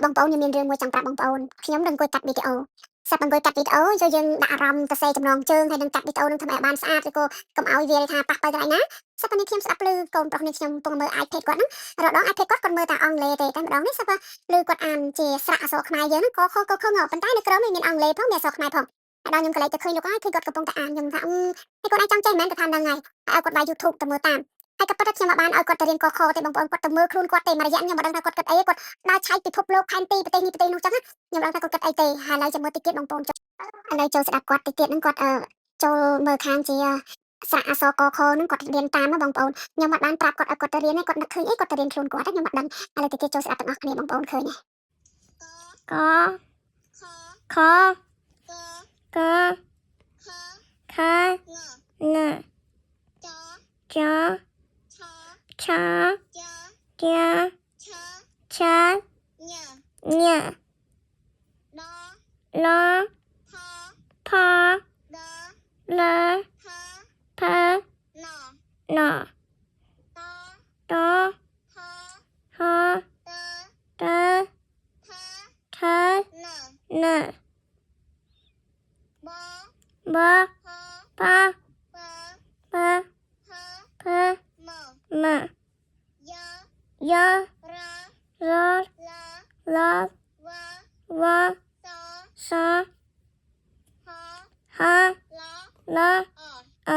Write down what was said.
បងប្អូនខ្ញុំមានរឿងមួយចង់ប្រាប់បងប្អូនខ្ញុំនឹងអង្គុយកាត់វីដេអូសិស្សអង្គុយកាត់វីដេអូយកយើងដាក់អារម្មណ៍ទៅសេចំណងជើងហើយនឹងកាត់វីដេអូនឹងធ្វើឲ្យបានស្អាតឬក៏កុំឲ្យវាថាប៉ះទៅកន្លែងណាសិស្សនេះខ្ញុំស្ដាប់ឮកូនប្រុសនេះខ្ញុំកំពុងមើល iPad គាត់ហ្នឹងរដង iPad គាត់មើលតែអង់គ្លេសទេតែម្ដងនេះសិស្សឮគាត់អានជាស្រៈអក្សរខ្មែរយើងហ្នឹងក៏ខុសក៏ខុសប៉ុន្តែនៅក្រោមមានអង់គ្លេសផងមានអក្សរខ្មែរផងហើយដល់ខ្ញុំក៏លេចទៅឃើញលោកហើយឃើញគាត់កំពុងតែអានខ្ញុំថាហើយគាត់អាចចង់ចេះមែនទៅថាហ្នឹងហើយឲ្យគាត់បាយ YouTube ទៅមើលតាមហើយក៏ប៉ុន្តែខ្ញុំមិនបានឲ្យគាត់ទៅរៀនកខទេបងប្អូនគាត់ទៅមើលខ្លួនគាត់ទេមួយរយៈខ្ញុំមិនដឹងថាគាត់គិតអីគាត់ដើរឆែកពិភពលោកផែនទីប្រទេសនេះប្រទេសនោះចឹងខ្ញុំដឹងថាគាត់គិតអីទេហើយឡើយចាំមើលតិចទៀតបងប្អូនឥឡូវចូលស្ដាប់គាត់តិចទៀតហ្នឹងគាត់ចូលមើលខាងជាស្រៈអក្សរកខហ្នឹងគាត់រៀនតាមណាបងប្អូនខ្ញុំមិនបានប្រាប់គាត់ឲ្យគាត់ទៅរៀនទេគាត់នឹកឃើញអីគាត់ទៅរៀនខ្លួនគាត់ខ្ញុំមិនដឹងឥឡូវតិចទៀតចូលស្ដាប់ទាំងអស់គ្នាបងប្អូនឃើញទេកខកខងចឆជាឆញលផលផណតហតថនបបបផមយរលវសហលអ